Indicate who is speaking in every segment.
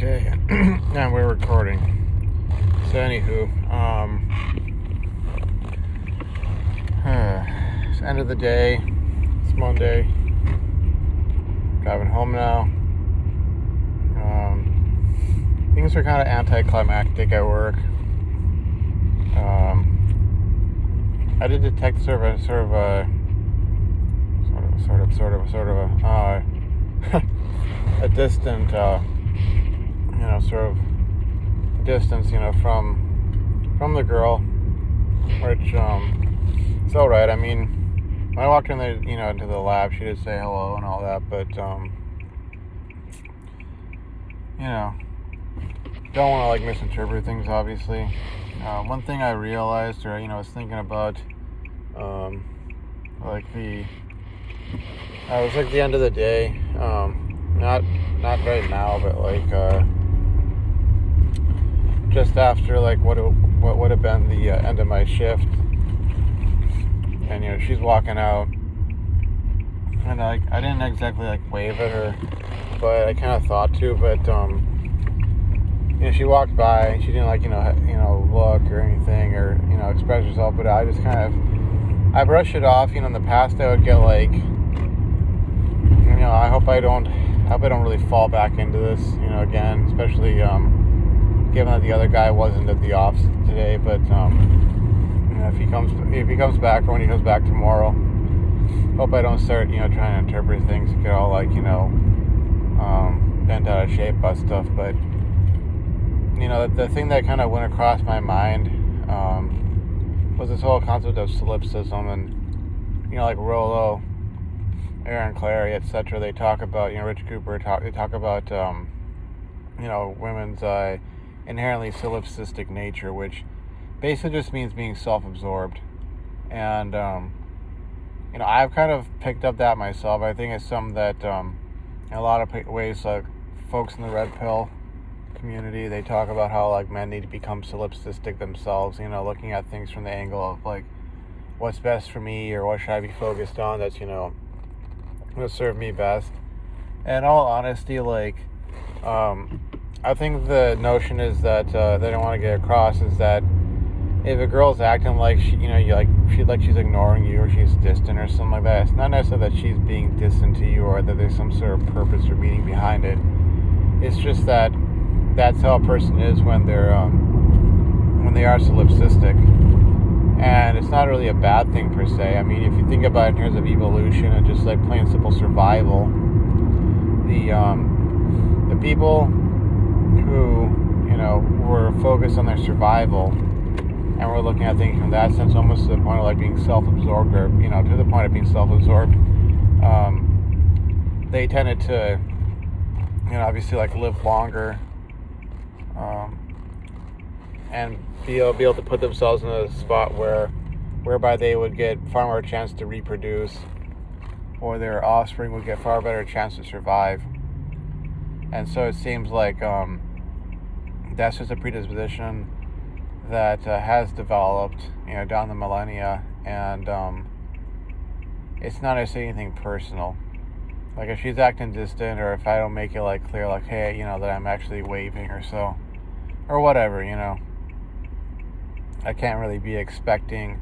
Speaker 1: Okay, and we're recording. So anywho, it's the end of the day. It's Monday. Driving home now. Things are kind of anticlimactic at work. I did detect sort of a distant, sort of distance, from the girl, which, it's all right. I mean, when I walked in there, into the lab, she did say hello and all that, but, don't want to, misinterpret things, obviously. One thing I realized, or, was thinking about, the end of the day, not right now, but, just after, what would have been the end of my shift, and, she's walking out, and, I didn't exactly, wave at her, but I kind of thought to, but, she walked by, and she didn't, look or anything, or, express herself, but I just I brushed it off. In the past I would get, I hope I don't really fall back into this, again, especially, given that the other guy wasn't at the office today, but, if he comes back, or when he comes back tomorrow, hope I don't start, trying to interpret things and get all, bent out of shape about stuff, but, the thing that kind of went across my mind, was this whole concept of solipsism, and, Rollo, Aaron Clary, etc. They talk about, Rich Cooper, they talk about, women's, inherently solipsistic nature, which basically just means being self-absorbed. And, I've kind of picked up that myself. I think it's something that, in a lot of ways, folks in the red pill community, they talk about how, men need to become solipsistic themselves, looking at things from the angle of, what's best for me, or what should I be focused on that's, going to serve me best. And in all honesty, I think the notion is that they don't want to get across is that if a girl's acting like she's ignoring you, or she's distant or something like that, it's not necessarily that she's being distant to you, or that there's some sort of purpose or meaning behind it. It's just that that's how a person is when they are solipsistic, and it's not really a bad thing per se. I mean, if you think about it in terms of evolution and just plain simple survival, the people who were focused on their survival and we're looking at things from that sense, almost to the point of being self-absorbed, or to the point of being self-absorbed, they tended to obviously live longer, and be able to put themselves in a spot whereby they would get far more chance to reproduce, or their offspring would get far better chance to survive. And so it seems that's just a predisposition that has developed, down the millennia, and it's not necessarily anything personal. If she's acting distant, or if I don't make it clear, hey, that I'm actually waving or so, or whatever, I can't really be expecting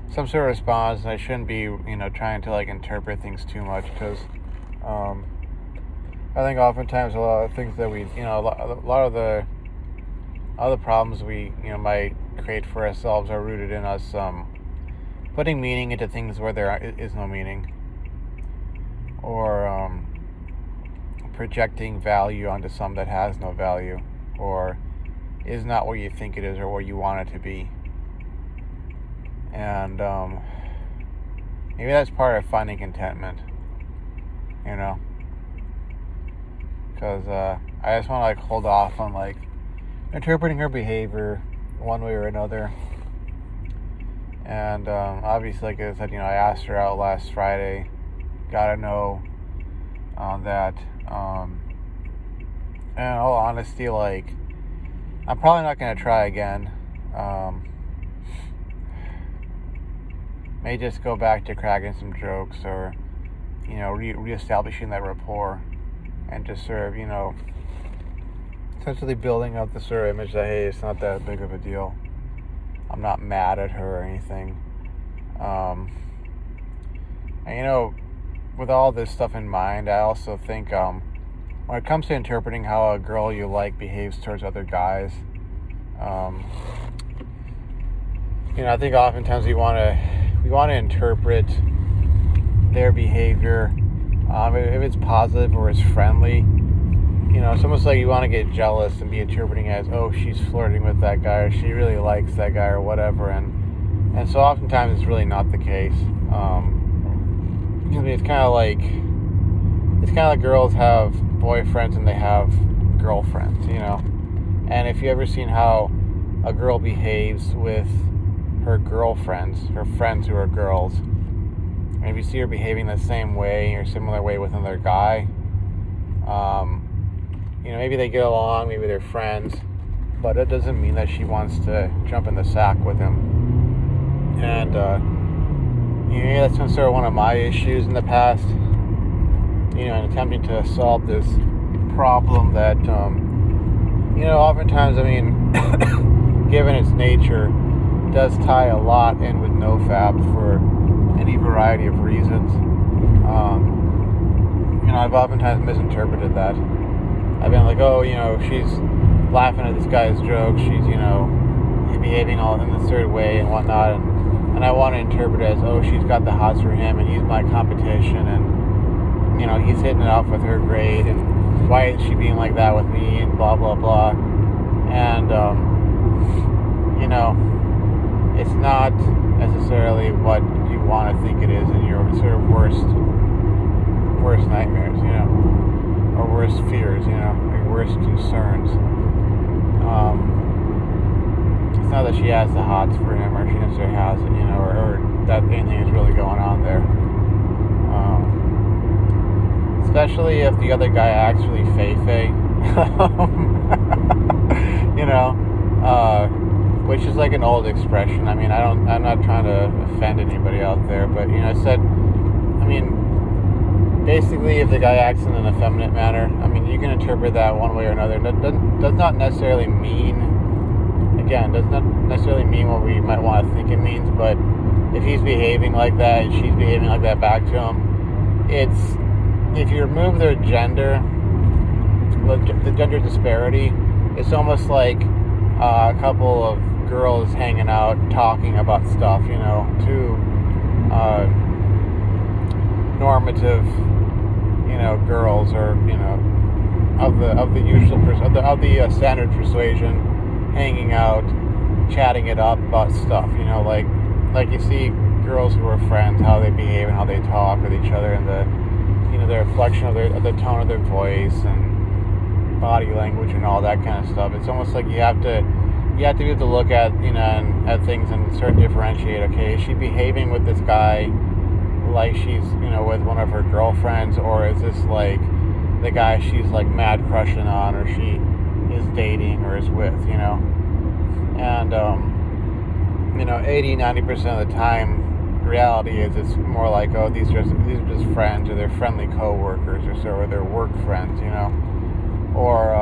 Speaker 1: some sort of response, and I shouldn't be, trying to interpret things too much, because I think oftentimes a lot of things that we, a lot of the other problems we, might create for ourselves are rooted in us putting meaning into things where there is no meaning, or projecting value onto something that has no value, or is not where you think it is, or where you want it to be. And maybe that's part of finding contentment, because I just want to hold off on interpreting her behavior one way or another. And obviously, like I said, I asked her out last Friday, got a no on that, and in all honesty, I'm probably not going to try again. May just go back to cracking some jokes, or reestablishing that rapport, and just sort of essentially building up the sort of image that, hey, it's not that big of a deal. I'm not mad at her or anything. And with all this stuff in mind, I also think when it comes to interpreting how a girl you like behaves towards other guys, I think oftentimes we want to interpret their behavior, if it's positive or it's friendly. It's almost like you want to get jealous and be interpreting it as, oh, she's flirting with that guy, or she really likes that guy, or whatever. And so oftentimes it's really not the case. It's kind of like girls have boyfriends and they have girlfriends, And if you ever seen how a girl behaves with her girlfriends, her friends who are girls, and if you see her behaving the same way or similar way with another guy, maybe they get along, maybe they're friends, but it doesn't mean that she wants to jump in the sack with him. And that's been sort of one of my issues in the past, in attempting to solve this problem that, oftentimes, given its nature, does tie a lot in with NoFap for any variety of reasons. I've oftentimes misinterpreted that. I've been like, oh, she's laughing at this guy's jokes, she's, behaving all in this certain way and whatnot, and I want to interpret it as, oh, she's got the hots for him, and he's my competition, and, he's hitting it off with her grade, and why is she being like that with me, and blah, blah, blah. And, it's not necessarily what you want to think it is in your sort of worst nightmares, or worst fears, or worst concerns. It's not that she has the hots for him, or she necessarily has it, or that anything is really going on there. Especially if the other guy acts really fey-fey. Which is like an old expression. I'm not trying to offend anybody out there, but basically if the guy acts in an effeminate manner, you can interpret that one way or another. That does not necessarily mean what we might want to think it means, but if he's behaving like that and she's behaving like that back to him, if you remove their gender, the gender disparity, it's almost like a couple of girls hanging out talking about stuff, two normative, girls, or of the usual of the standard persuasion, hanging out, chatting it up about stuff, like you see girls who are friends, how they behave and how they talk with each other, and the reflection of the tone of their voice and body language and all that kind of stuff. It's almost like you have to be able to look at at things and sort of differentiate. Okay, is she behaving with this guy like she's with one of her girlfriends, or is this like the guy she's like mad crushing on, or she is dating or is with, and 80-90% of the time, reality is it's more like, oh, these are just friends, or they're friendly co-workers, or they're work friends, or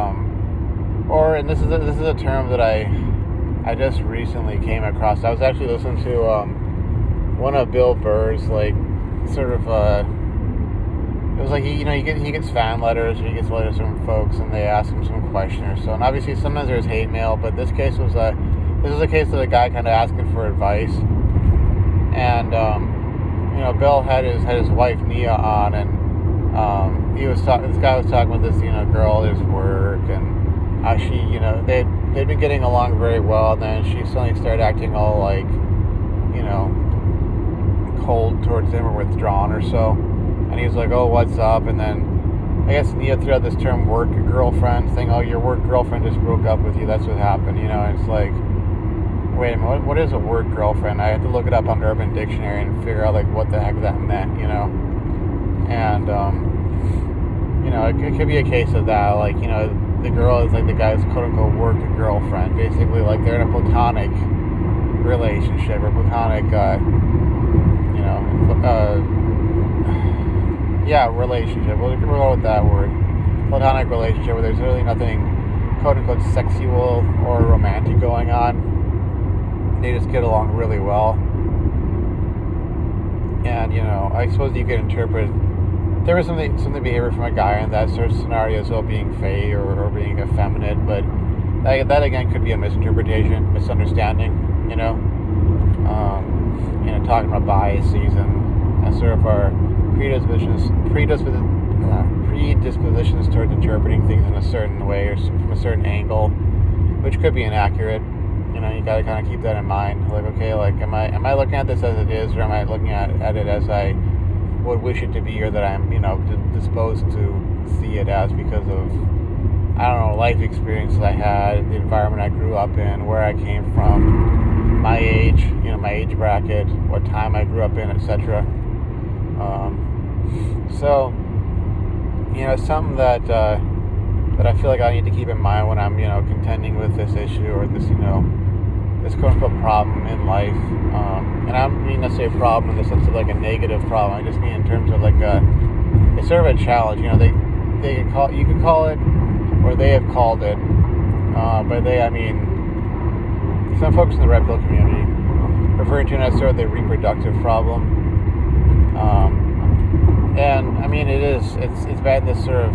Speaker 1: and this is a term that I just recently came across. I was actually listening to one of Bill Burr's it was like he gets fan letters, or he gets letters from folks, and they ask him some question or so. And obviously sometimes there's hate mail, but this case was a case of a guy kind of asking for advice. And Bill had his wife Nia on, and this guy was talking with this girl at his work, and how she they'd been getting along very well, and then she suddenly started acting all like cold towards him or withdrawn or so. And he was like, oh, what's up? And then I guess Nia threw out this term, work girlfriend, saying, oh, your work girlfriend just broke up with you, that's what happened, and it's like, wait a minute, what is a work girlfriend? I had to look it up on Urban Dictionary and figure out what the heck that meant, and it could be a case of that, the girl is like the guy's quote-unquote work girlfriend, basically like they're in a platonic relationship, or platonic relationship. We'll go with that word. Platonic relationship where there's really nothing quote-unquote sexual or romantic going on. They just get along really well. And, I suppose you could interpret there was some behavior from a guy in that sort of scenario as well, being fey or being effeminate, but that again could be a misinterpretation, misunderstanding, talking about biases and sort of our predispositions towards interpreting things in a certain way or from a certain angle, which could be inaccurate. You got to kind of keep that in mind. Like, okay, like am I looking at this as it is, or am I looking at it as I would wish it to be, or that I'm disposed to see it as because of life experiences I had, the environment I grew up in, where I came from, my age, my age bracket, what time I grew up in, etc. So it's something that I feel like I need to keep in mind when I'm contending with this issue or this this quote-unquote problem in life. And I don't mean necessarily a problem in the sense of like a negative problem. I just mean in terms of like it's sort of a challenge. You could call it, or they have called it. By they, I mean some folks in the red pill community referring to it as sort of the reproductive problem. And I mean it's bad, this sort of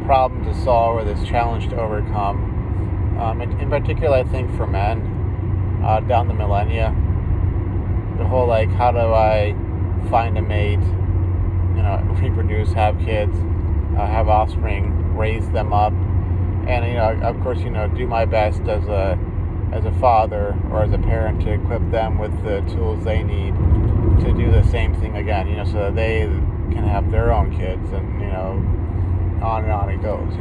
Speaker 1: problem to solve or this challenge to overcome. In particular, I think for men. Down the millennia, the whole like, how do I find a mate, reproduce, have kids, have offspring, raise them up, and of course, do my best as a father or as a parent to equip them with the tools they need to do the same thing again, so that they can have their own kids, and on and on it goes,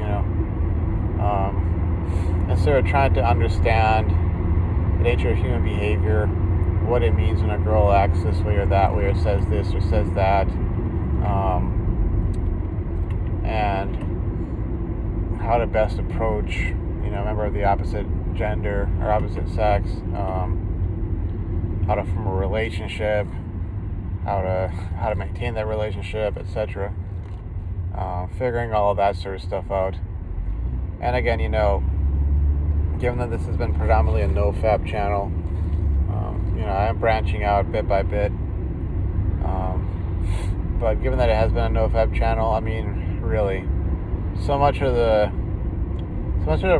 Speaker 1: and sort of trying to understand the nature of human behavior, what it means when a girl acts this way or that way, or says this or says that, and how to best approach, a member of the opposite gender or opposite sex, how to form a relationship, how to maintain that relationship, etc. Figuring all of that sort of stuff out. And again, given that this has been predominantly a no-fap channel, I am branching out bit by bit. But given that it has been a no-fap channel, I mean, really, so much of the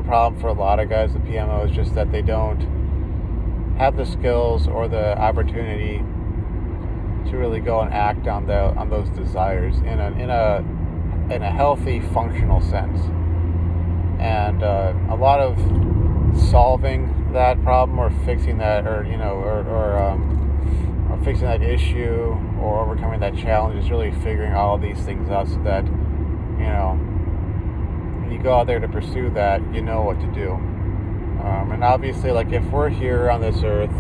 Speaker 1: problem for a lot of guys with PMO is just that they don't have the skills or the opportunity to really go and act on those desires in a healthy, functional sense. And a lot of solving that problem or fixing that, or fixing that issue or overcoming that challenge is really figuring all of these things out, so that when you go out there to pursue that, you know what to do. And obviously, like, if we're here on this earth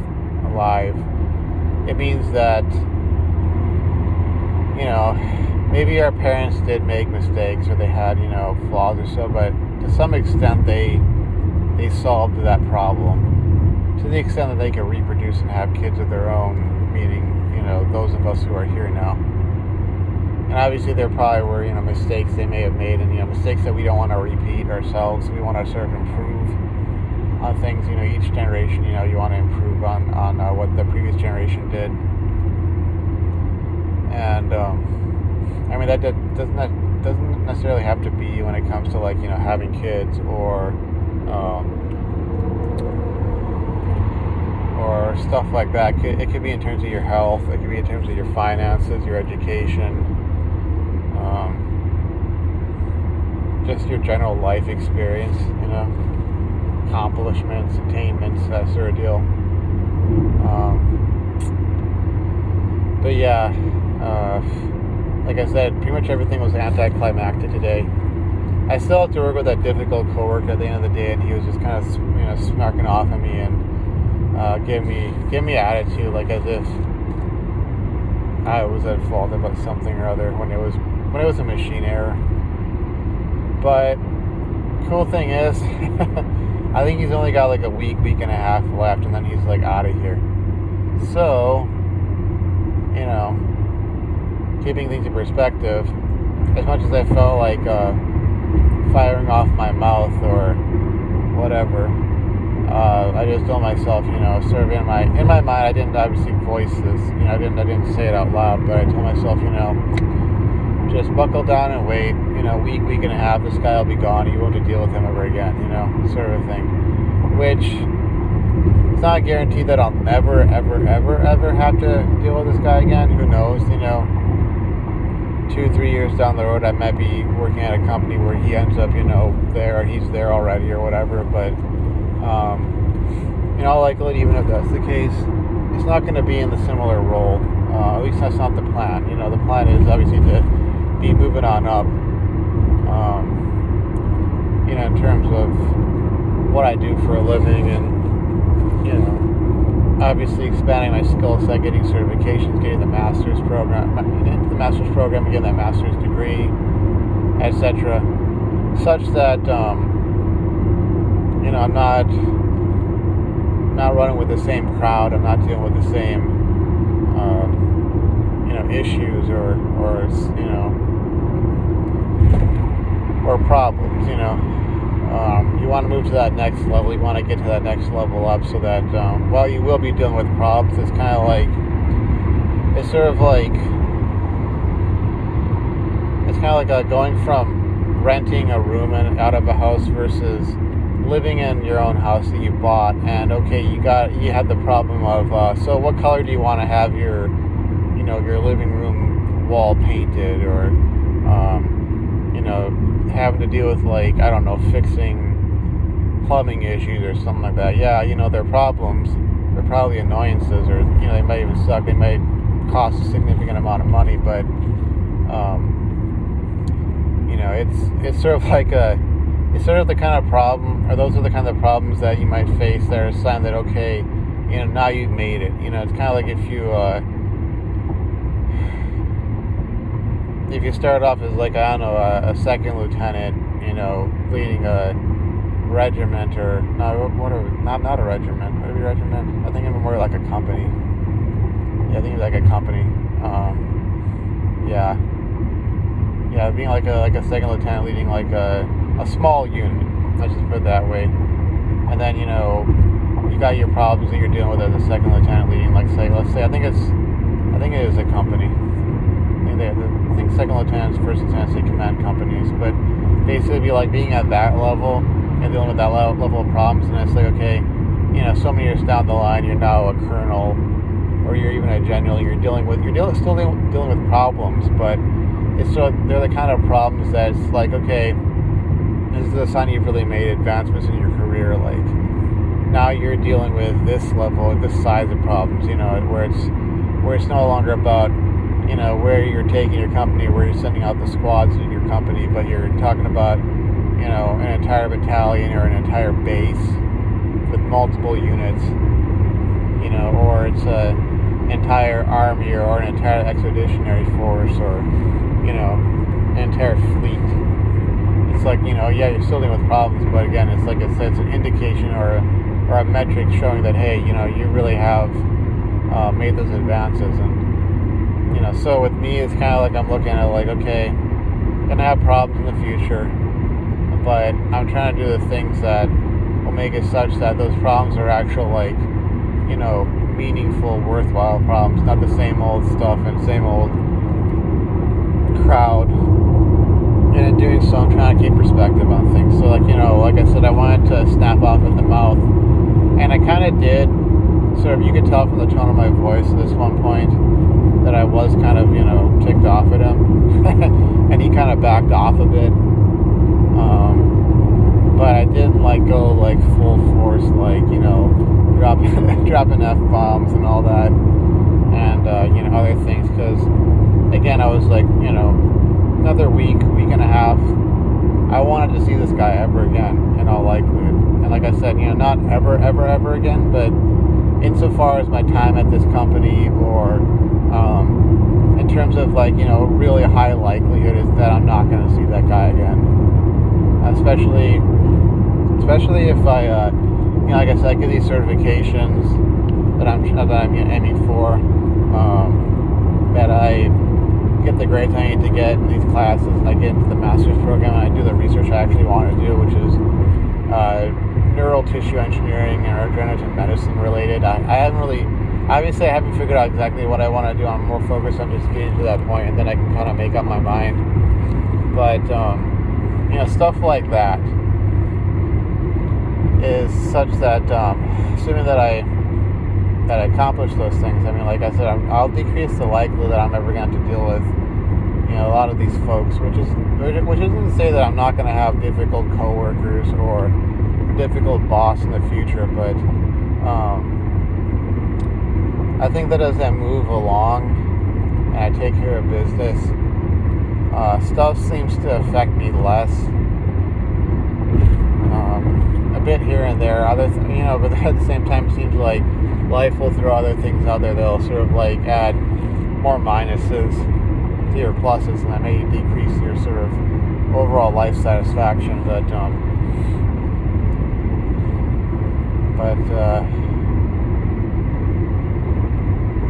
Speaker 1: alive, it means that maybe our parents did make mistakes, or they had flaws or so, but to some extent they solved that problem to the extent that they can reproduce and have kids of their own, meaning those of us who are here now. And obviously there probably were mistakes they may have made, and mistakes that we don't want to repeat ourselves. We want to sort of improve on things. Each generation, you want to improve on what the previous generation did. And I mean, that doesn't necessarily have to be when it comes to like having kids or stuff like that. It could be in terms of your health. It could be in terms of your finances, your education, just your general life experience. Accomplishments, attainments, that sort of deal. But yeah, like I said, pretty much everything was anticlimactic today. I still have to work with that difficult coworker at the end of the day, and he was just kind of snarking off at me and give me attitude, like as if I was at fault about something or other when it was a machine error. But cool thing is, I think he's only got like a week and a half left, and then he's like out of here. So, keeping things in perspective, as much as I felt like firing off my mouth or whatever. I just told myself, sort of in my mind, I didn't obviously voice this, I didn't say it out loud, but I told myself, just buckle down and wait, week and a half, this guy will be gone, you won't have to deal with him ever again, sort of a thing, which it's not guaranteed that I'll never, ever, ever, ever have to deal with this guy again. Who knows, 2-3 years down the road, I might be working at a company where he ends up, there, he's there already or whatever, but in all likelihood, even if that's the case, it's not going to be in the similar role. At least that's not the plan. The plan is obviously to be moving on up. In terms of what I do for a living, and obviously expanding my skill set, getting certifications, getting the master's program, getting that master's degree, etc. Such that I'm not running with the same crowd. I'm not dealing with the same issues or problems. You want to move to that next level. You want to get to that next level up, so that while you will be dealing with problems, it's kind of like going from renting a room out of a house versus living in your own house that you bought. And okay, you had the problem of so what color do you want to have your living room wall painted, or having to deal with fixing plumbing issues or something like that. Yeah, they're problems. They're probably annoyances, or they might even suck. They might cost a significant amount of money, but it's sort of like it's sort of the kind of problem, or those are the kind of problems that you might face that are a sign that okay, now you've made it. It's kind of like if you start off as a second lieutenant, leading a regiment, or not a regiment, maybe regiment. I think it's more like a company. Yeah, I think it's like a company. Being like a second lieutenant leading a small unit. Let's just put it that way. And then you got your problems that you're dealing with as a second lieutenant leading, let's say I think it is a company. I think second lieutenants, first lieutenants, they command companies, but basically it'd be like being at that level and dealing with that level of problems, and it's like, okay, so many years down the line, you're now a colonel, or you're even a general. You're still dealing with problems, but they're the kind of problems that it's like, okay, this is a sign you've really made advancements in your career. Like now you're dealing with this level, this size of problems, where it's no longer about where you're taking your company, where you're sending out the squads in your company, but you're talking about, an entire battalion or an entire base with multiple units, or it's an entire army or an entire expeditionary force, or, an entire fleet. It's like, you're still dealing with problems, but again, it's an indication or a metric showing that, hey, you really have made those advances. And so with me, it's kind of like I'm looking at okay, I'm going to have problems in the future, but I'm trying to do the things that will make it such that those problems are actual, meaningful, worthwhile problems, not the same old stuff and same old crowd. And in doing so, I'm trying to keep perspective on things. So, like I said, I wanted to snap off at the mouth, and I kind of did. Sort of, you could tell from the tone of my voice at this one point that I was kind of, ticked off at him, and he kind of backed off a bit. But I didn't go full force, dropping F-bombs and all that, and other things. Because again, I was another week and a half. I wanted to see this guy ever again, in all likelihood. And like I said, not ever again, but insofar as my time at this company, or in terms of really high likelihood is that I'm not going to see that guy again. Especially if I, like I said, I get these certifications that I'm aiming for, that I get the grades I need to get in these classes, and I get into the master's program, and I do the research I actually want to do, which is neural tissue engineering or regenerative medicine related. I haven't really, obviously I haven't figured out exactly what I want to do. I'm more focused on just getting to that point, and then I can kind of make up my mind. But, stuff like that is such that, assuming that I accomplish those things, I mean, like I said, I'll decrease the likelihood that I'm ever going to have to deal with, a lot of these folks, which isn't to say that I'm not going to have difficult coworkers or a difficult boss in the future, but I think that as I move along and I take care of business, stuff seems to affect me less. A bit here and there, but at the same time, it seems like life will throw other things out there that'll sort of like add more minuses to your pluses, and that may decrease your sort of overall life satisfaction. But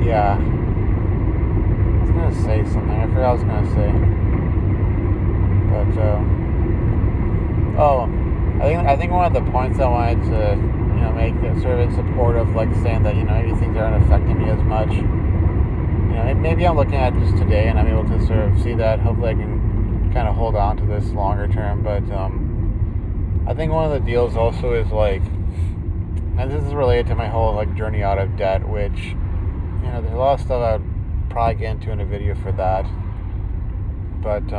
Speaker 1: yeah, I was gonna say something. I forgot what I was gonna say. But I think one of the points I wanted to make that sort of in support of like saying that maybe things aren't affecting me as much. Maybe I'm looking at this today and I'm able to sort of see that. Hopefully I can kind of hold on to this longer term. But I think one of the deals also is like, and this is related to my whole like journey out of debt, which there's a lot of stuff I would probably get into in a video for that. But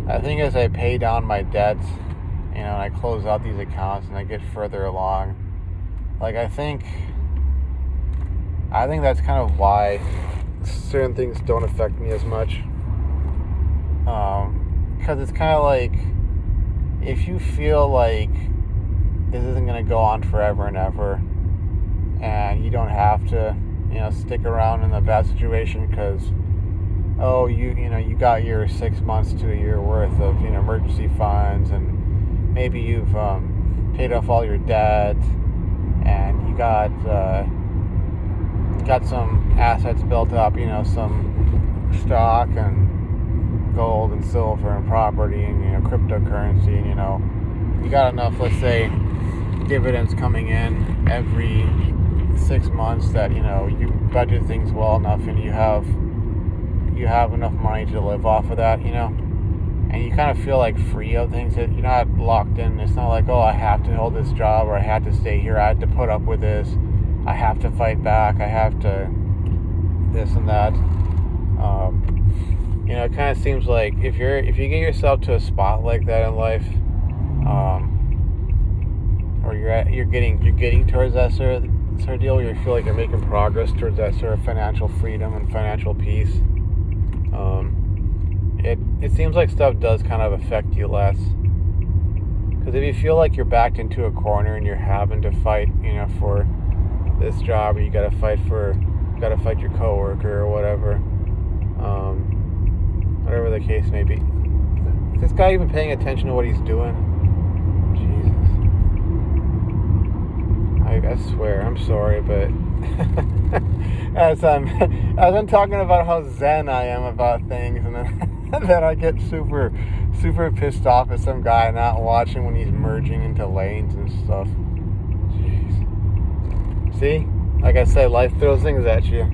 Speaker 1: I think as I pay down my debts, and I close out these accounts and I get further along, like I think that's kind of why certain things don't affect me as much. Because it's kind of like, if you feel like this isn't going to go on forever and ever, and you don't have to, stick around in a bad situation because, you got your 6 months to a year worth of, emergency funds, and maybe you've paid off all your debt, and you got some assets built up, some stock and gold and silver and property and cryptocurrency, and you got enough, let's say, dividends coming in every 6 months that you budget things well enough, and you have enough money to live off of that, and you kind of feel like free of things, that you're not locked in. It's not like, I have to hold this job, or I have to stay here, I have to put up with this, I have to fight back, I have to this and that. It kind of seems like if you get yourself to a spot like that in life, or you're getting towards that sort of deal, where you feel like you're making progress towards that sort of financial freedom and financial peace, it seems like stuff does kind of affect you less. Because if you feel like you're backed into a corner and you're having to fight, for this job, or you gotta fight your coworker or whatever, whatever the case may be. Is this guy even paying attention to what he's doing? Jesus. I swear, I'm sorry, but as I'm talking about how zen I am about things, and then I get super, super pissed off at some guy not watching when he's merging into lanes and stuff. Jeez. See? Like I said, life throws things at you.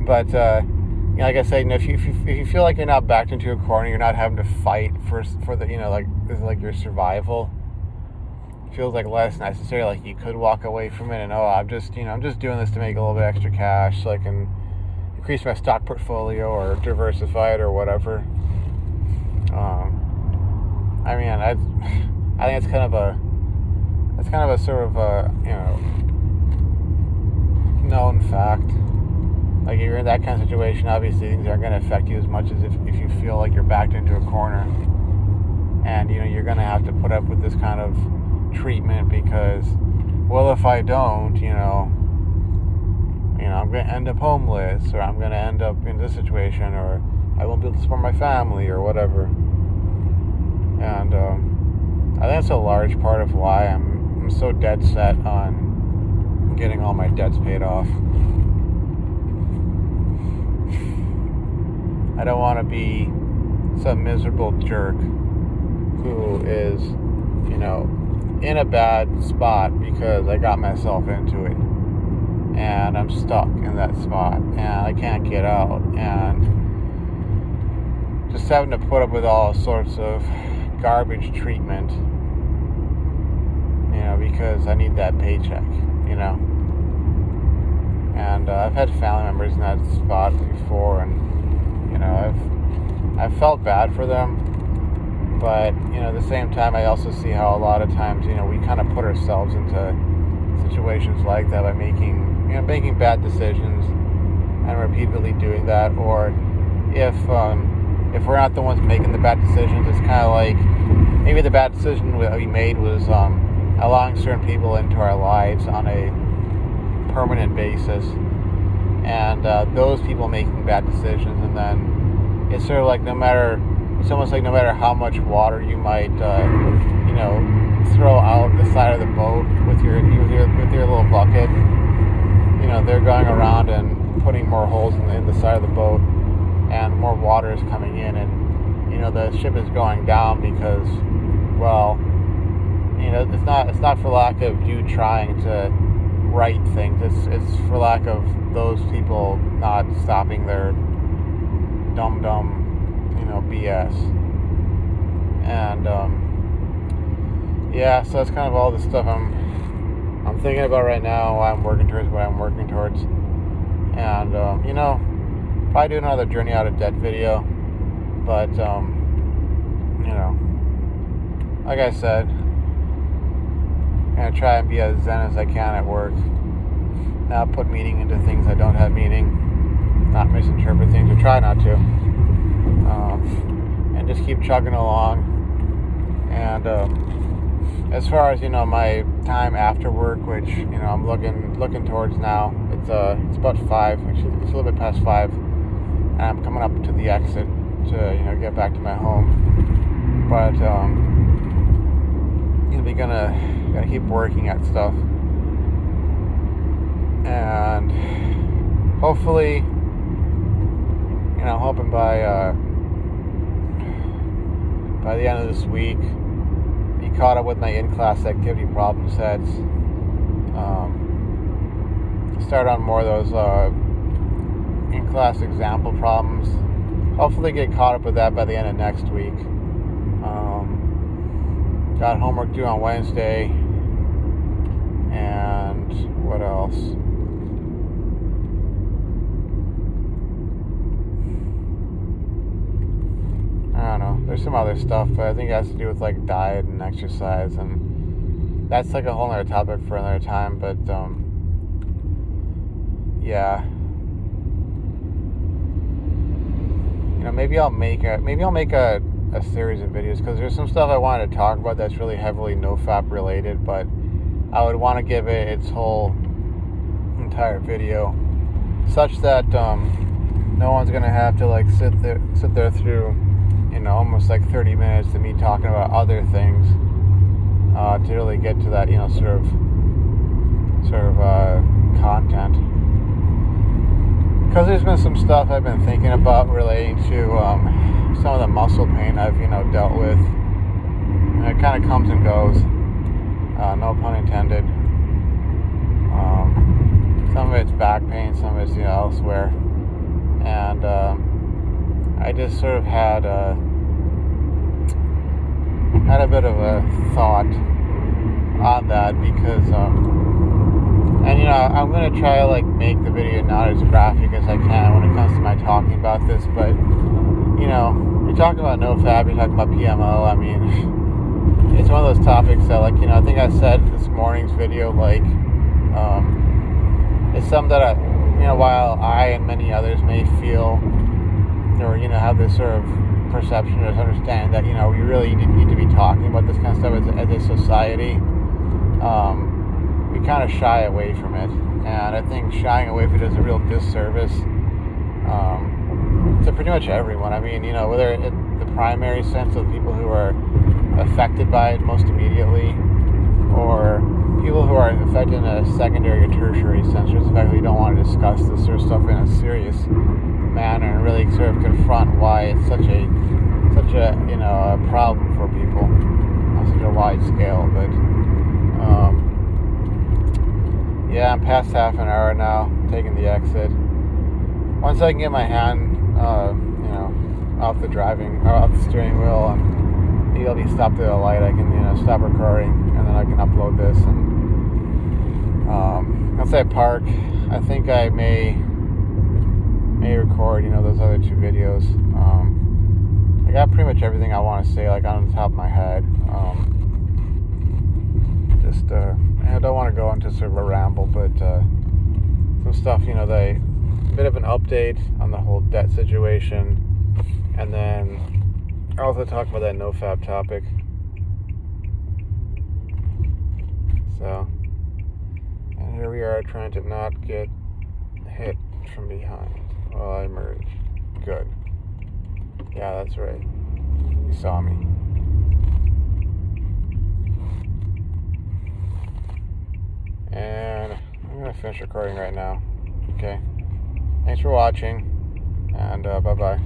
Speaker 1: But like I said, if you feel like you're not backed into a corner, you're not having to fight for the this is like your survival. It feels like less necessary. Like you could walk away from it and I'm just doing this to make a little bit extra cash so I can increase my stock portfolio or diversify it or whatever. I think it's kind of a sort of a known fact. Like if you're in that kind of situation, obviously things aren't going to affect you as much as if you feel like you're backed into a corner, and you're going to have to put up with this kind of treatment because, well, if I don't, I'm going to end up homeless, or I'm going to end up in this situation, or I won't be able to support my family or whatever. And I think that's a large part of why I'm so dead set on getting all my debts paid off. I don't want to be some miserable jerk who is, in a bad spot because I got myself into it. And I'm stuck in that spot. And I can't get out. And just having to put up with all sorts of garbage treatment, because I need that paycheck, And I've had family members in that spot before, and I've felt bad for them, but at the same time, I also see how a lot of times we kind of put ourselves into situations like that by making bad decisions and repeatedly doing that. Or if we're not the ones making the bad decisions, it's kind of like maybe the bad decision that we made was allowing certain people into our lives on a permanent basis, and those people making bad decisions, and then it's sort of like it's almost like no matter how much water you might throw out the side of the boat with your little bucket, they're going around and putting more holes in the side of the boat, and more water is coming in, and the ship is going down because, well, it's not for lack of you trying to right things. It's for lack of those people not stopping their dumb BS. And so that's kind of all the stuff I'm thinking about right now. What I'm working towards, and probably do another journey out of debt video. But like I said, I'm gonna try and be as zen as I can at work. Not put meaning into things that don't have meaning. Not misinterpret things, or try not to. And just keep chugging along. And as far as my time after work, which I'm looking towards now, it's about 5. Actually, it's a little bit past 5, and I'm coming up to the exit to get back to my home. But we're gonna keep working at stuff, and hopefully, hoping by the end of this week, be caught up with my in-class activity problem sets. Start on more of those in-class example problems. Hopefully get caught up with that by the end of next week. Got homework due on Wednesday. And what else? I don't know. There's some other stuff, but I think it has to do with like diet and exercise, and that's like a whole other topic for another time. But maybe I'll make a series of videos, because there's some stuff I wanted to talk about that's really heavily NoFap related, but I would want to give it its whole entire video, such that no one's gonna have to like sit there through almost like 30 minutes of me talking about other things to really get to that sort of content. Because there's been some stuff I've been thinking about relating to some of the muscle pain I've dealt with, and it kind of comes and goes, no pun intended. Some of it's back pain, some of it's elsewhere, and I just sort of had a bit of a thought on that, because I'm going to try to like make the video not as graphic as I can when it comes to my talking about this, but you're talking about NoFap, you're talking about PMO. I mean, it's one of those topics that, like, I think I said in this morning's video, like, it's something that while I and many others may feel, or have this sort of perception or understanding that we really need to be talking about this kind of stuff as a society, we kind of shy away from it, and I think shying away from it is a real disservice to pretty much everyone. I mean, whether in the primary sense of people who are affected by it most immediately, or people who are affected in a secondary or tertiary sense, just the fact that we don't want to discuss this sort of stuff in a serious manner and really sort of confront why it's such a a problem for people. wide scale, but yeah, I'm past half an hour now, taking the exit. Once I can get my hand, off the off the steering whel, and it'll be stopped at a light, I can, stop recording, and then I can upload this. And once I park, I think I may record, those other 2 videos. I got pretty much everything I want to say, like, on the top of my head. I don't want to go into sort of a ramble, but some stuff, a bit of an update on the whole debt situation, and then I also talk about that nofap topic. So, and here we are trying to not get hit from behind while I merge. Good. Yeah, that's right. You saw me. And I'm going to finish recording right now. Okay. Thanks for watching, and bye-bye.